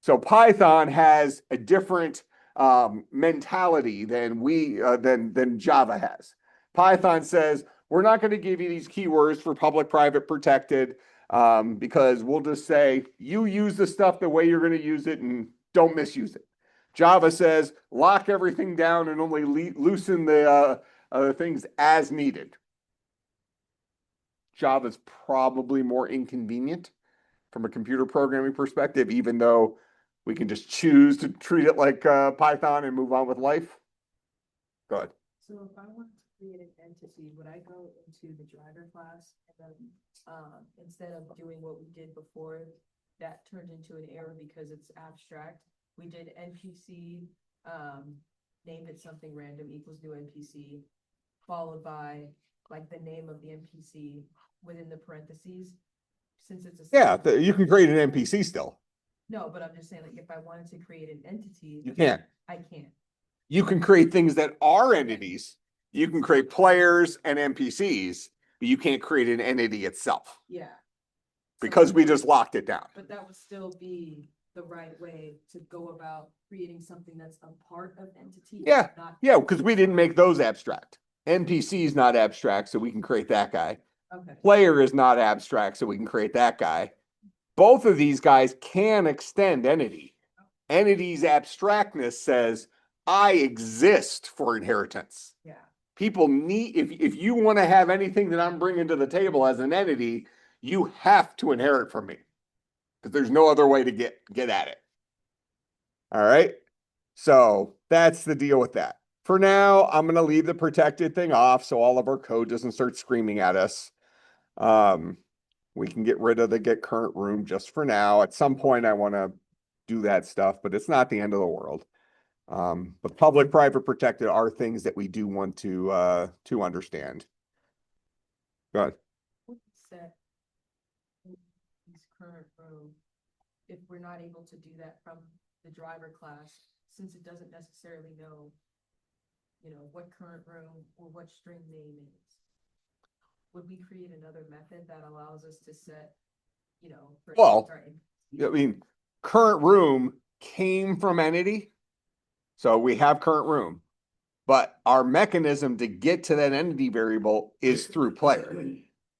So Python has a different mentality than Java has. Python says, we're not going to give you these keywords for public, private, protected, because we'll just say, you use the stuff the way you're going to use it and don't misuse it. Java says, lock everything down and only loosen the things as needed. Java's probably more inconvenient from a computer programming perspective, even though we can just choose to treat it like Python and move on with life. Go ahead. So if I wanted to create an entity, would I go into the driver class and then instead of doing what we did before, that turned into an error because it's abstract. We did NPC, named it something random equals new NPC, followed by like the name of the NPC within the parentheses. Since it's a Yeah, you can create an NPC still. no, but I'm just saying, like, if I wanted to create an entity, You can't. I can't. You can create things that are entities. You can create players and NPCs, but you can't create an entity itself Yeah. because we just locked it down. But that would still be the right way to go about creating something that's a part of entity. Yeah. Not Yeah, because we didn't make those abstract. NPC is not abstract, so we can create that guy. okay. Player is not abstract, so we can create that guy. Both of these guys can extend entity. Entity's abstractness says, I exist for inheritance. Yeah. People need, if you want to have anything that I'm bringing to the table as an entity, you have to inherit from me because there's no other way to get at it. All right. So that's the deal with that. For now, I'm going to leave the protected thing off so all of our code doesn't start screaming at us. We can get rid of the get current room just for now. At some point, I want to do that stuff, but it's not the end of the world. But public, private, protected are things that we do want to understand. Go ahead. Set these current room if we're not able to do that from the driver class, since it doesn't necessarily know, what current room or what string name is. Would we create another method that allows us to set, for Well, our I mean, current room came from entity. So we have current room, but our mechanism to get to that entity variable is through player.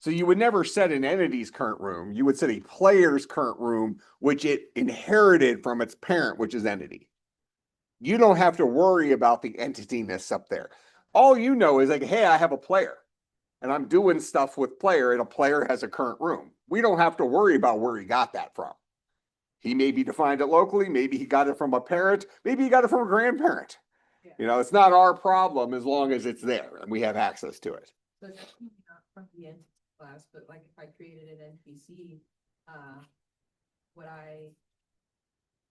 So you would never set an entity's current room. You would set a player's current room, which it inherited from its parent, which is entity. You don't have to worry about the entityness up there. All you know is like, hey, I have a player. and I'm doing stuff with player and a player has a current room, we don't have to worry about where he got that from. He maybe defined it locally, maybe he got it from a parent, maybe he got it from a grandparent. Yeah. You know, it's not our problem as long as it's there and we have access to it. So that's maybe not from the entity class, but like if I created an NPC, would I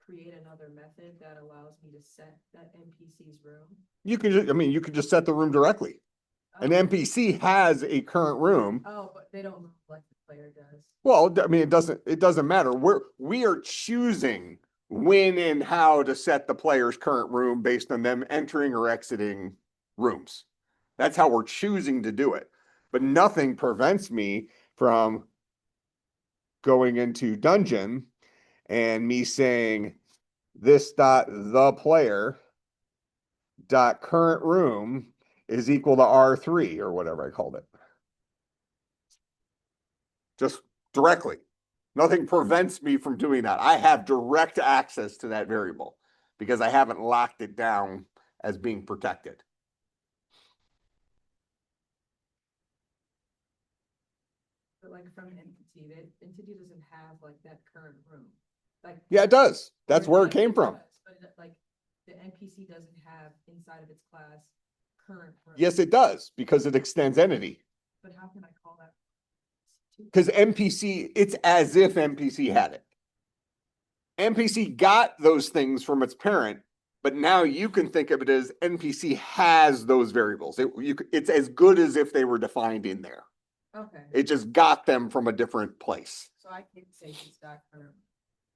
create another method that allows me to set that NPC's room? You can just, I mean, you could just set the room directly. An Oh. NPC has a current room. Oh, but they don't move like the player does. Well, I mean, it doesn't matter. We are choosing when and how to set the player's current room based on them entering or exiting rooms. That's how we're choosing to do it. But nothing prevents me from going into dungeon and me saying this dot the player dot current room is equal to R3 or whatever I called it. Just directly. Nothing prevents me from doing that. I have direct access to that variable because I haven't locked it down as being protected. But like from entity, the entity doesn't have like that current room. Like Yeah, it does. That's where it does, came from. does, but like the NPC doesn't have inside of its class current room. Yes, it does because it extends entity. But how can I call that? Because NPC, it's as if NPC had it. NPC got those things from its parent, but now you can think of it as NPC has those variables. It's as good as if they were defined in there. Okay, It just got them from a different place. so I can say this dot current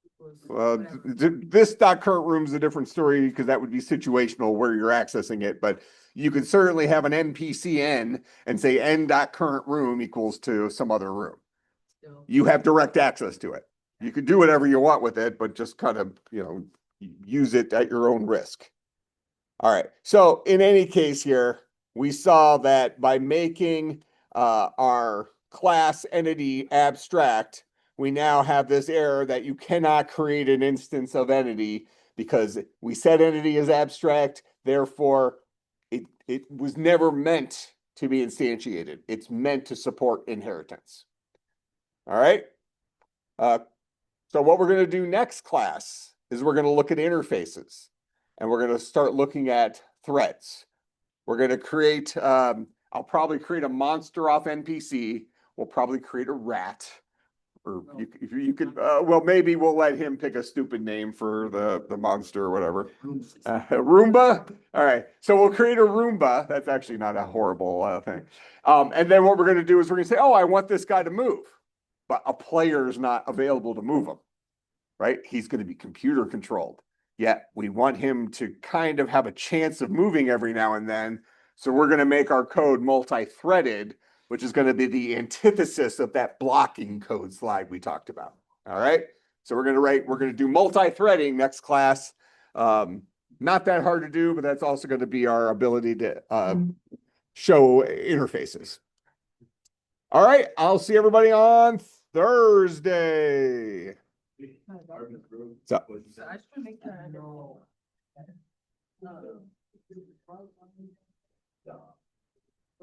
equals Well, whatever. this dot current room is a different story because that would be situational where you're accessing it, but you could certainly have an NPC n and say n dot current room equals to some other room. Still. You have direct access to it. You can do whatever you want with it, but just kind of, you know, use it at your own risk. All right. So in any case here, we saw that by making our class entity abstract, we now have this error that you cannot create an instance of entity because we said entity is abstract. Therefore, it was never meant to be instantiated. It's meant to support inheritance. All right. So what we're going to do next class is we're going to look at interfaces and we're going to start looking at threads. We're going to create, I'll probably create a monster off NPC. We'll probably create a rat. Or if you could, well, maybe we'll let him pick a stupid name for the monster or whatever. Roomba? All right. So we'll create a Roomba. That's actually not a horrible thing. And then what we're going to do is we're going to say, oh, I want this guy to move. But a player is not available to move him, right? He's going to be computer controlled. Yet we want him to kind of have a chance of moving every now and then. So we're going to make our code multi-threaded, which is going to be the antithesis of that blocking code slide we talked about. All right. So we're going to do multi-threading next class. Not that hard to do, but that's also going to be our ability to show interfaces. All right. I'll see everybody on Thursday. So, So I just want to make sure I know.